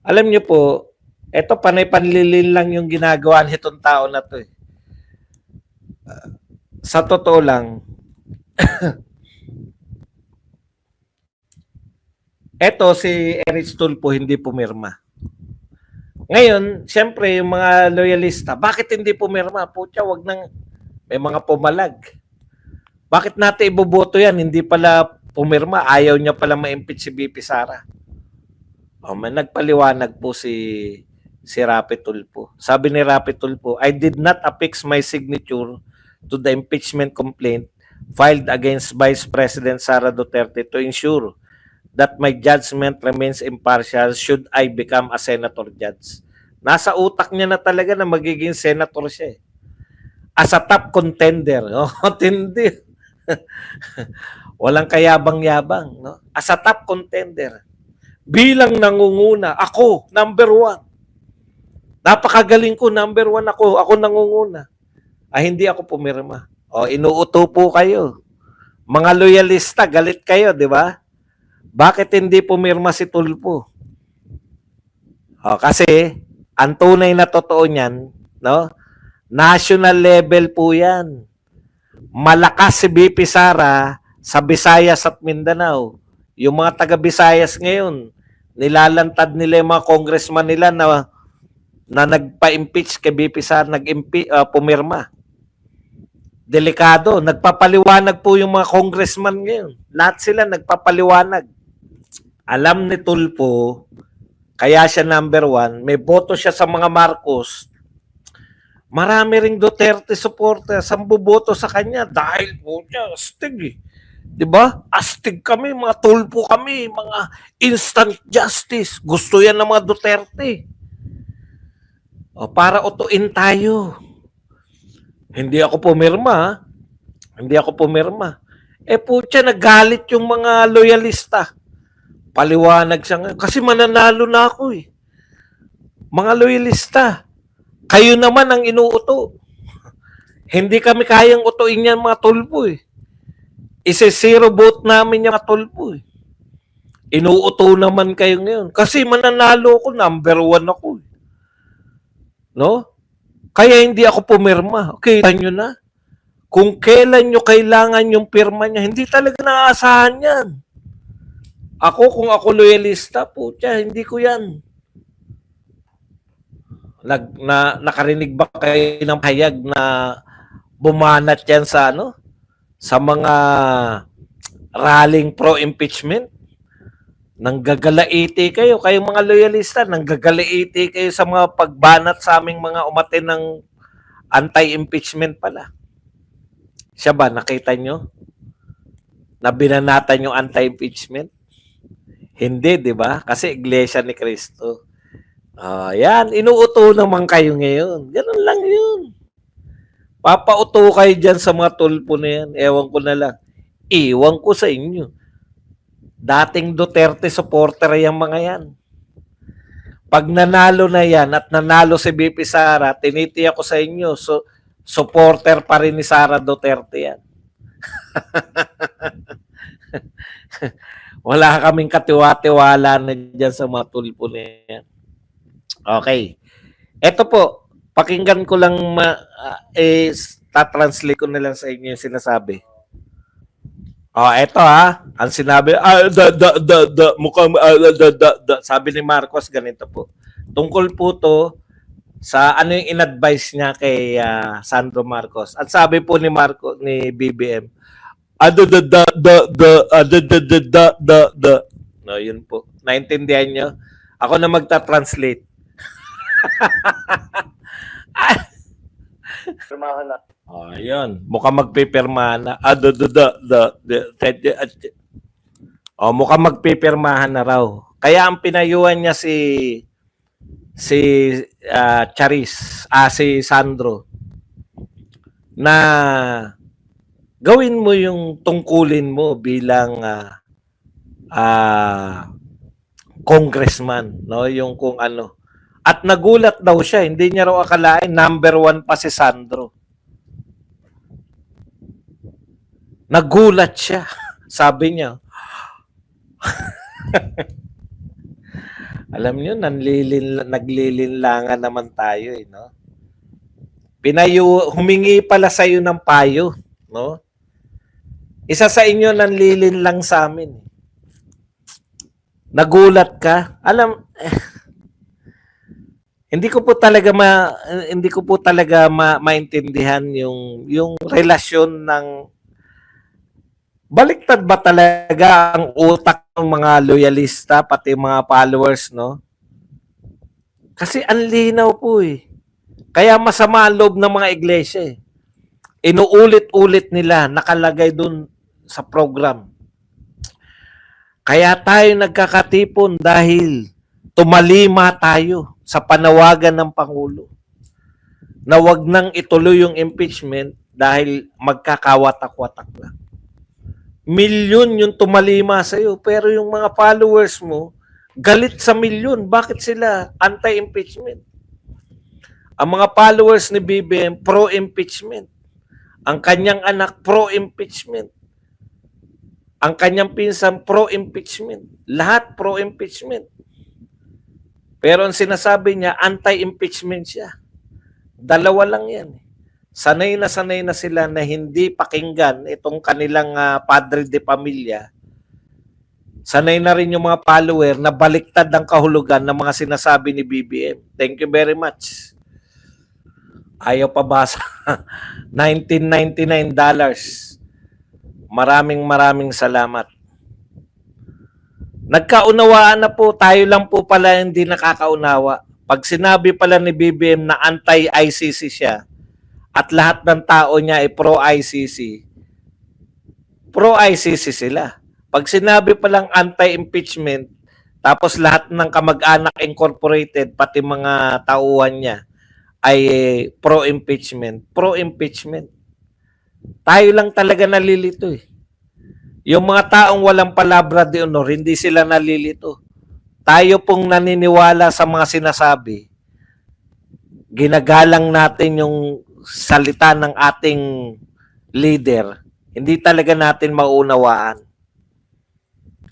Alam niyo po, eto panay-panlilin lang yung ginagawa nitong tao na 'to, eh. Sa totoo lang, eto si Erich Tulfo hindi pumirma. Ngayon, siyempre yung mga loyalista, bakit hindi pumirma? Putya, wag nang may mga pumalag. Bakit natin iboboto yan? Hindi pala pumirma, ayaw niya pala ma-impeach si BP Sara. May nagpaliwanag po si Rapi Tulfo. Sabi ni Rapi Tulfo, I did not affix my signature to the impeachment complaint filed against Vice President Sara Duterte to ensure that my judgment remains impartial should I become a senator judge. Nasa utak niya na talaga na magiging senator siya, eh. As a top contender. Oh, tindi. Walang kayabang-yabang. No? As a top contender. Bilang nangunguna, ako, number one. Napakagaling ko, number one ako. Ako nangunguna. Hindi ako pumirma. Inuuto po kayo. Mga loyalista, galit kayo, di ba? Bakit hindi pumirma si Tulfo? Kasi, ang tunay na totoo niyan, no? National level po yan. Malakas si BP Sara sa Visayas at Mindanao. Yung mga taga Visayas ngayon, nilalantad nila yung mga congressman nila na nagpa-impeach kay BP Sara, pumirma. Delikado. Nagpapaliwanag po yung mga congressman ngayon. Lahat sila nagpapaliwanag. Alam ni Tulfo, kaya siya number one, may boto siya sa mga Marcos. Marami ring Duterte supporters ang buboto sa kanya dahil po niya, astig, eh. Diba? Astig kami, mga Tulfo kami, mga instant justice. Gusto yan ng mga Duterte. Para utuin tayo. Hindi ako pumirma. Hindi ako pumirma. Putya, nagalit yung mga loyalista. Paliwanag siya nga. Kasi mananalo na ako, eh. Mga loyalista, kayo naman ang inuuto. Hindi kami kayang utuin yan mga Tulfo, eh. Ise-zero vote namin yung mga Tulfo, eh. Inuuto naman kayo ngayon. Kasi mananalo ako, number one ako, eh. No? Kaya hindi ako pumirma. Okay, nyo na. Kung kailan nyo kailangan yung pirma niya, hindi talaga naaasahan yan. Ako, kung ako loyalista, putya, hindi ko yan. Nakarinig ba kayo ng hayag na bumanat yan sa sa mga rallying pro-impeachment? Nanggagalaiti kayo, kayong mga loyalista, nanggagalaiti kayo sa mga pagbanat sa aming mga umatin ng anti-impeachment pala. Siya ba, nakita nyo? Na binanatan yung anti-impeachment? Hindi, di ba? Kasi Iglesia ni Cristo. Yan, inuuto naman kayo ngayon. Ganun lang yun. Papauto kayo dyan sa mga Tulfo na yan. Ewan ko na lang. Iwan ko sa inyo. Dating Duterte supporter yung mga yan. Pag nanalo na yan at nanalo si BP Sara, tinitiyak ko sa inyo, supporter pa rin ni Sara Duterte yan. Wala kaming katiwa-tiwala na dyan sa mga Tulfo na yan. Okay. Ito po, pakinggan ko lang, tatranslate ko na lang sa inyo yung sinasabi. Ito ang sinabi, mukhang, sabi ni Marcos, ganito po. Tungkol po to sa ano yung in-advise niya kay Sandro Marcos. At sabi po ni BBM, no, yun po. Naintindihan nyo? Ako na magta-translate. Pirmahan na. Ayun. Mukhang magpipirmahan na. Mukhang magpipirmahan na raw. Kaya ang pinayuhan niya si Charis, si Sandro, na gawin mo yung tungkulin mo bilang congressman, no? Yung kung ano. At nagulat daw siya, hindi niya raw akalain number one pa si Sandro. Nagulat siya. Sabi niya. Alam niyo naglilinlangan naman tayo, eh, 'no? Humingi pala sa'yo ng payo, 'no? Isa sa inyo nanlilinlang sa'min. Nagulat ka? Hindi ko po talaga maintindihan yung relasyon ng baliktad ba talaga ang utak ng mga loyalista pati mga followers, no? Kasi ang linaw po eh. Kaya masama ang loob ng mga iglesia eh. Inuulit-ulit nila, nakalagay dun sa program. Kaya tayo nagkakatipon dahil tumalima tayo sa panawagan ng Pangulo na wag nang ituloy yung impeachment dahil magkakawatak-watak lang. Milyon yung tumalima sa'yo, pero yung mga followers mo, galit sa milyon. Bakit sila anti-impeachment? Ang mga followers ni BBM, pro-impeachment. Ang kanyang anak, pro-impeachment. Ang kanyang pinsan, pro-impeachment. Lahat pro-impeachment. Pero ang sinasabi niya, anti-impeachment siya. Dalawa lang yan. Sanay na sila na hindi pakinggan itong kanilang padre de pamilya. Sanay na rin yung mga follower na baliktad ang kahulugan ng mga sinasabi ni BBM. Thank you very much. Ayaw pa basa. $1999. Maraming salamat. Nagkaunawaan na po, tayo lang po pala hindi nakakaunawa. Pag sinabi pala ni BBM na anti-ICC siya at lahat ng tao niya ay pro-ICC, pro-ICC sila. Pag sinabi palang anti-impeachment, tapos lahat ng kamag-anak incorporated, pati mga tauhan niya, ay pro-impeachment. Pro-impeachment. Tayo lang talaga nalilito eh. Yung mga taong walang palabra de honor, hindi sila nalilito. Tayo pong naniniwala sa mga sinasabi. Ginagalang natin yung salita ng ating leader. Hindi talaga natin maunawaan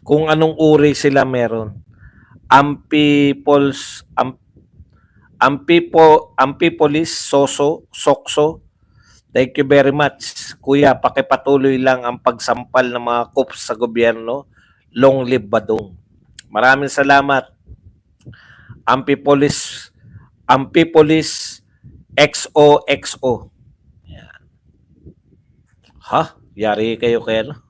kung anong uri sila meron. Ampipolis, Sokso. Thank you very much. Kuya, pakipatuloy lang ang pagsampal ng mga coups sa gobyerno. Long live Badong. Maraming salamat. Ampipolis XOXO. Yan. Ha? Yari kayo kay ano?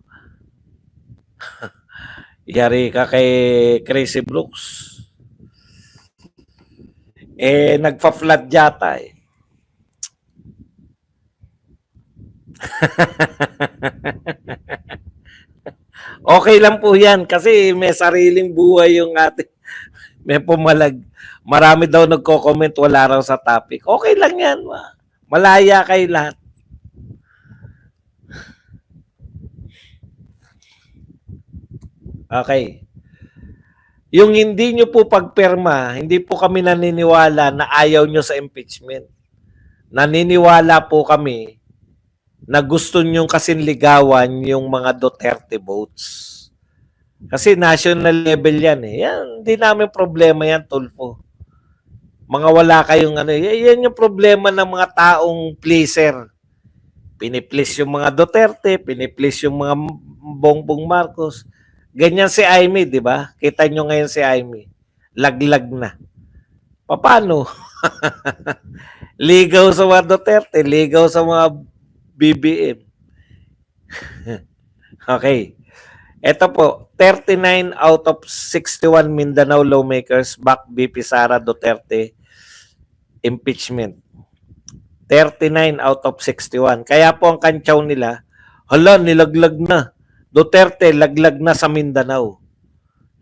Yari ka kay Crazy Brooks. Nagpa-flood yata eh. Okay lang po yan kasi may sariling buhay yung ating may pumalag. Marami daw nagko-comment, wala raw sa topic. Okay lang yan. Malaya kayo lahat. Okay. Yung hindi nyo po pagperma, hindi po kami naniniwala na ayaw nyo sa impeachment. Naniniwala po kami na gusto nyo kasing ligawan yung mga Duterte votes. Kasi national level yan eh. Yan, hindi namin problema yan, Tulfo. Mga wala kayong ano, yan yung problema ng mga taong pleaser. Piniplease yung mga Duterte, piniplease yung mga Bongbong Marcos. Ganyan si Aimee, di ba? Kita nyo ngayon si Aimee. Laglag na. Paano? Ligaw sa mga Duterte, ligaw sa mga BBM. Okay. Ito po, 39 out of 61 Mindanao lawmakers back VP Sara Duterte impeachment. 39 out of 61. Kaya po ang kantsaw nila, hala, nilaglag na. Duterte, laglag na sa Mindanao.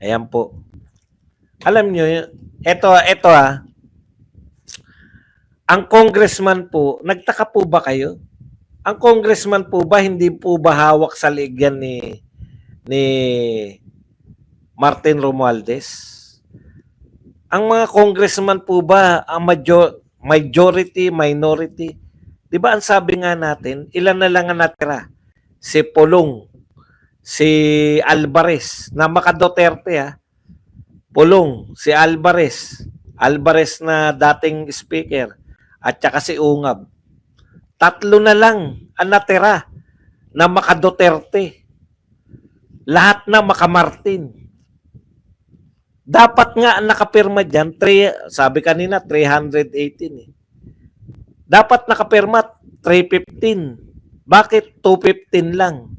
Ayan po. Alam nyo, ito ang congressman po, nagtaka po ba kayo? Ang congressman po ba, hindi po ba hawak sa liig yan ni Martin Romualdez? Ang mga congressman po ba, ang majority, minority, di ba ang sabi nga natin, ilan na lang ang natira? Si Pulong, si Alvarez, na maka-Duterte ha. Pulong, si Alvarez. Alvarez na dating speaker. At saka si Ungab. Tatlo na lang ang natira na maka-Duterte. Lahat na maka-Martin. Dapat nga ang nakapirma dyan, sabi kanina 318 eh. Dapat nakapirma 315. Bakit 215 lang?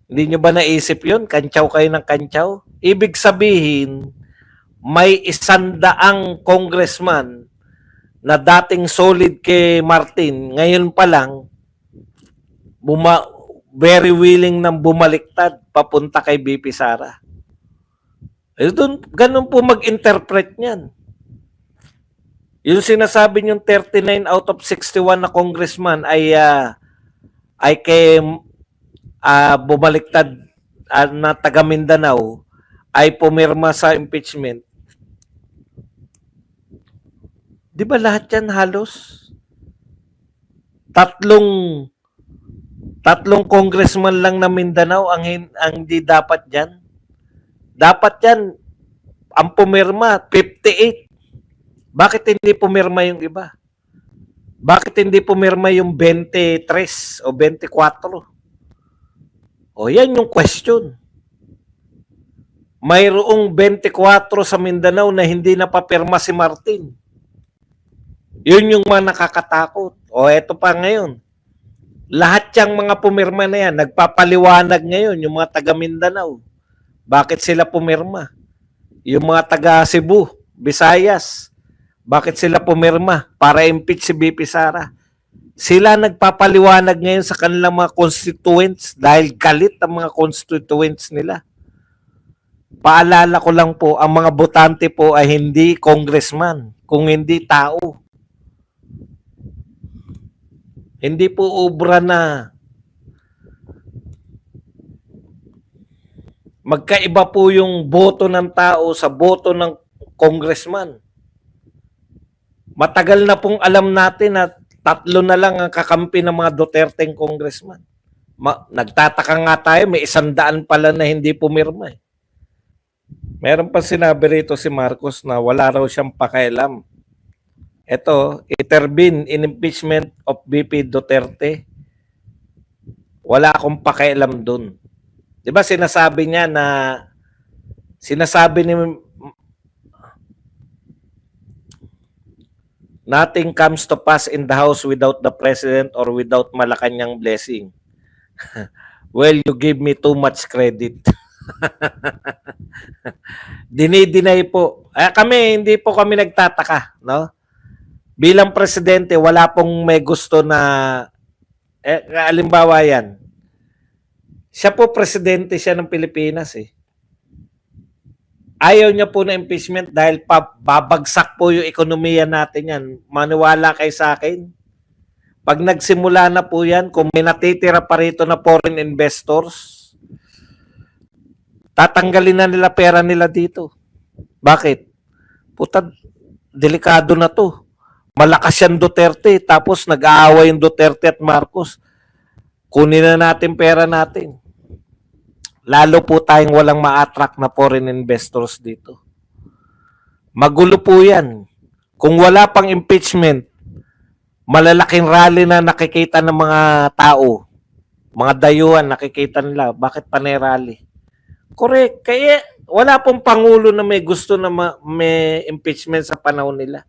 Hindi nyo ba naisip yun? Kantsaw kayo ng kantsaw? Ibig sabihin, may 100 congressman na dating solid kay Martin, ngayon pa lang, very willing nang bumaliktad papunta kay BP Sara. Ganun po mag-interpret niyan. Yung sinasabi niyong 39 out of 61 na congressman ay kay bumaliktad na taga Mindanao ay pumirma sa impeachment. Di ba lahat yan halos? Tatlong congressman lang na Mindanao ang di dapat dyan. Dapat yan, ang pumirma, 58. Bakit hindi pumirma yung iba? Bakit hindi pumirma yung 23 o 24? O yan yung question. Mayroong 24 sa Mindanao na hindi napapirma si Martin. Yun yung mga nakakatakot. O eto pa ngayon. Lahat yung mga pumirma na yan, nagpapaliwanag ngayon yung mga taga Mindanao. Bakit sila pumirma? Yung mga taga Cebu, Visayas, bakit sila pumirma para impeach si BP Sara? Sila nagpapaliwanag ngayon sa kanilang mga constituents dahil galit ang mga constituents nila. Paalala ko lang po, ang mga botante po ay hindi congressman, kung hindi tao. Hindi po obra na magkaiba po yung boto ng tao sa boto ng congressman. Matagal na pong alam natin na 3 na lang ang kakampi ng mga Duterteng congressman. Nagtataka nga tayo, may 100 pala na hindi pumirma eh. Meron pa sinabi rito si Marcos na wala raw siyang pakialam. Ito, intervene in impeachment of BP Duterte. Wala akong pakialam dun. Di ba sinasabi niya na nothing comes to pass in the House without the President or without Malacanang blessing. Well, you give me too much credit. Dinidinay po. Hindi po kami nagtataka, no? Bilang presidente, wala pong may gusto na halimbawa yan. Siya po presidente siya ng Pilipinas eh. Ayaw niya po na impeachment dahil babagsak po yung ekonomiya natin yan. Maniwala kayo sa akin. Pag nagsimula na po yan, kung may natitira pa rito na foreign investors, tatanggalin na nila pera nila dito. Bakit? Puta, delikado na to. Malakas yan Duterte, tapos nag-aaway yung Duterte at Marcos. Kunin na natin pera natin. Lalo po tayong walang ma-attract na foreign investors dito. Magulo po yan. Kung wala pang impeachment, malalaking rally na nakikita ng mga tao, mga dayuhan nakikita nila, bakit panay rally? Correct. Kaya wala pong pangulo na may gusto na may impeachment sa panahon nila.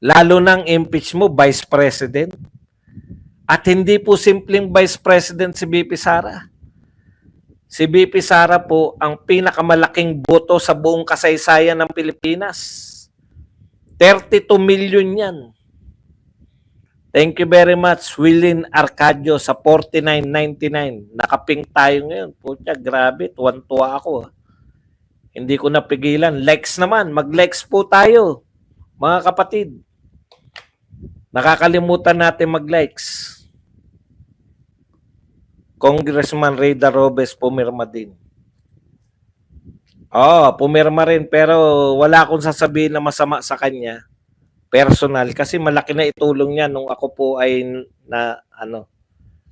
Lalo nang impeach mo, Vice President. At hindi po simpleng Vice President si BP Sara. Si BP Sara po ang pinakamalaking boto sa buong kasaysayan ng Pilipinas. 32 million yan. Thank you very much, Willin Arcadio sa 49.99. Nakaping tayo ngayon. Pucha, grabe. Tuwan-tuwa ako. Hindi ko napigilan. Likes naman. Mag-likes po tayo, mga kapatid. Nakakalimutan natin mag-likes. Congressman Reyda Robes pumirma din. Pumirma rin pero wala akong sasabihin na masama sa kanya. Personal kasi malaki na itulong niya nung ako po ay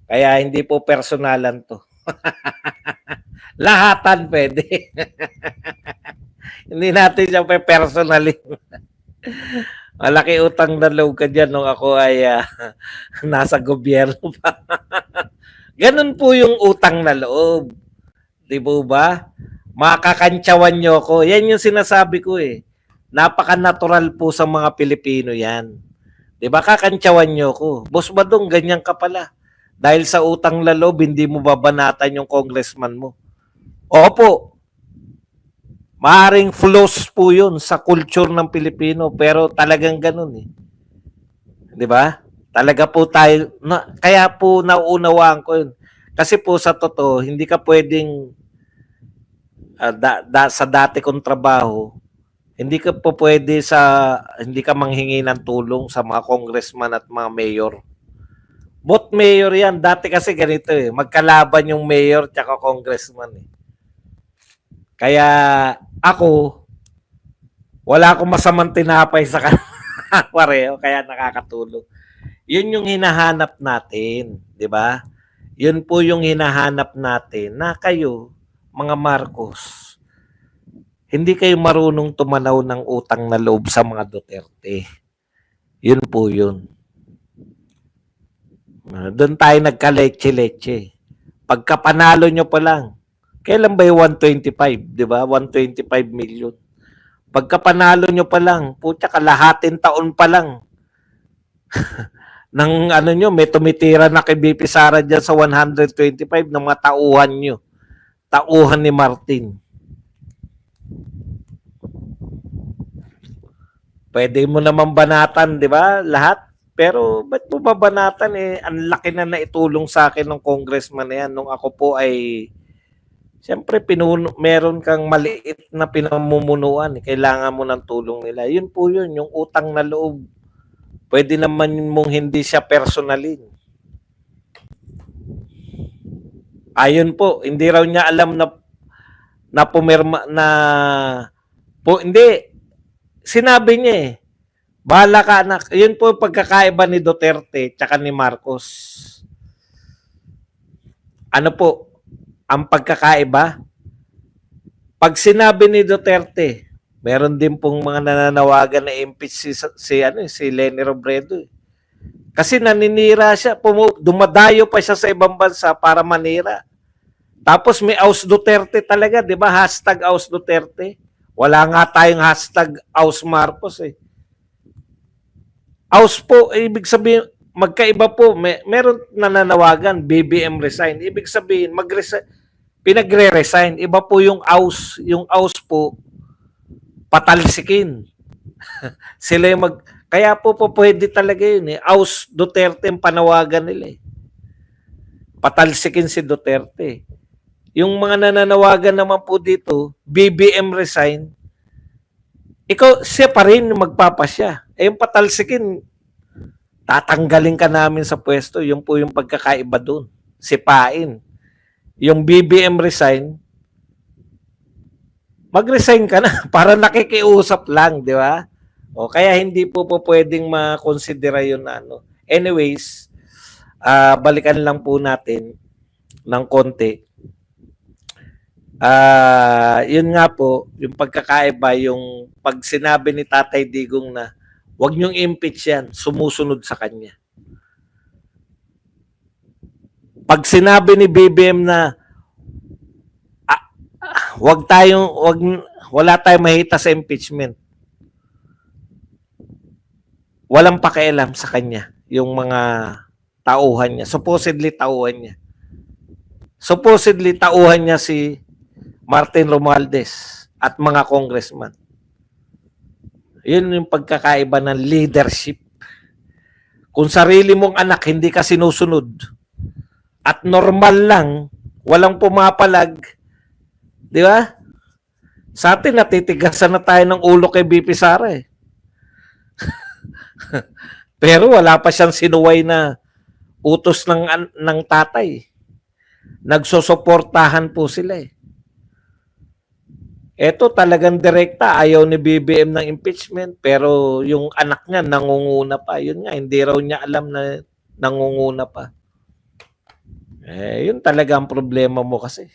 Kaya hindi po personalan to. Lahatan pwede. Hindi natin siya pe-personalin. Malaki utang na loob ka dyan nung ako ay nasa gobyerno pa. Ganun po yung utang na loob. Di po ba? Makakantsawan nyo ko. Yan yung sinasabi ko eh. Napaka-natural po sa mga Pilipino yan. Di ba? Kakantsawan nyo ko. Boss Badong, ganyan ka pala. Dahil sa utang na loob, hindi mo babanatan yung congressman mo. Opo, maaring flaws po yun sa culture ng Pilipino, pero talagang ganun eh. Di ba? Talaga po tayo, kaya po nauunawaan ko yun. Kasi po sa totoo, hindi ka pwedeng, sa dati kong trabaho, hindi ka po pwede hindi ka manghingi ng tulong sa mga congressman at mga mayor. Both mayor yan. Dati kasi ganito eh. Magkalaban yung mayor tsaka congressman eh. Kaya ako, wala akong masamang tinapay sa pareho, kaya nakakatulong. Yun yung hinahanap natin, di ba? Yun po yung hinahanap natin na kayo, mga Marcos, hindi kayo marunong tumanaw ng utang na loob sa mga Duterte. Yun po yun. Doon tayo nagka-leche-leche. Pagka panalo nyo pa lang, kailan ba yung 125, di ba? 125 million. Pagka panalo nyo pa lang, putya, kalahating taon pa lang, ng ano nyo, may tumitira na kay BP Sara dyan sa 125 ng mga tauhan nyo. Tauhan ni Martin. Pwede mo naman banatan, di ba? Lahat. Pero ba't mo babanatan eh? Ang laki na naitulong sa akin ng congressman na yan. Nung ako po ay, siyempre, meron kang maliit na pinamumunuan. Kailangan mo ng tulong nila. Yun po yun, yung utang na loob. Pwede naman mong hindi siya personalin. Ayun po, hindi raw niya alam na pumirma na po, hindi. Sinabi niya eh, bahala ka anak. Yun po pagkakaiba ni Duterte tsaka ni Marcos. Ano po ang pagkakaiba? Pag sinabi ni Duterte, meron din pong mga nananawagan na impeach si Leni Robredo. Kasi naninira siya, dumadayo pa siya sa ibang bansa para manira. Tapos may Aus Duterte talaga, di ba? Hashtag Aus Duterte. Wala nga tayong hashtag Aus Marcos eh. Aus po, ibig sabihin, magkaiba po. Meron nananawagan, BBM resign. Ibig sabihin, pinagre-resign. Iba po yung Aus. Yung Aus po, patalsikin. Sila yung kaya po pwede talaga yun eh. Aus Duterte ang panawagan nila eh. Patalsikin si Duterte. Yung mga nananawagan naman po dito, BBM resign, siya pa rin magpapasya. Eh yung patalsikin, tatanggalin ka namin sa pwesto. Yung po yung pagkakaiba doon. Sipain. Yung BBM resign, mag-resign ka na para nakikiusap lang, di ba? O kaya hindi po pwedeng makonsidera yun na ano. Anyways, balikan lang po natin ng konti. Yun nga po, yung pagkakaiba, yung pag sinabi ni Tatay Digong na wag niyong impeach yan, sumusunod sa kanya. Pag sinabi ni BBM na wala tayong mahita sa impeachment, walang pakialam sa kanya yung mga tauhan niya. Supposedly tauhan niya si Martin Romualdez at mga congressman. Yun yung pagkakaiba ng leadership. Kung sarili mong anak hindi ka sinusunod at normal lang, walang pumapalag, di ba? Sa atin, natitigasan na tayo ng ulo kay BP Sara eh. Pero wala pa siyang sinuway na utos ng tatay. Nagsusuportahan po sila eh. Ito talagang direkta, ayaw ni BBM ng impeachment, pero yung anak niya nangunguna pa. Yun nga, hindi raw niya alam na nangunguna pa. Yun talaga ang problema mo kasi.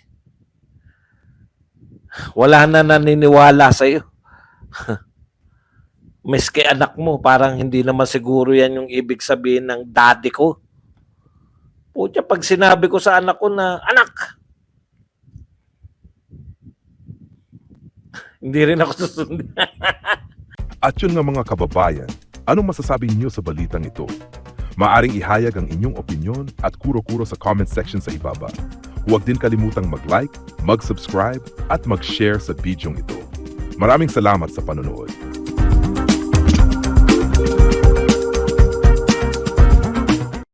Wala na naniniwala sa'yo. Miski anak mo, parang hindi naman siguro yan yung ibig sabihin ng daddy ko. Pucha, pag sinabi ko sa anak ko na, anak, hindi rin ako susundin. At yun nga mga kababayan, anong masasabi niyo sa balitang ito? Maaring ihayag ang inyong opinyon at kuro-kuro sa comment section sa ibaba. Huwag din kalimutang mag-like, mag-subscribe at mag-share sa bidyong ito. Maraming salamat sa panonood.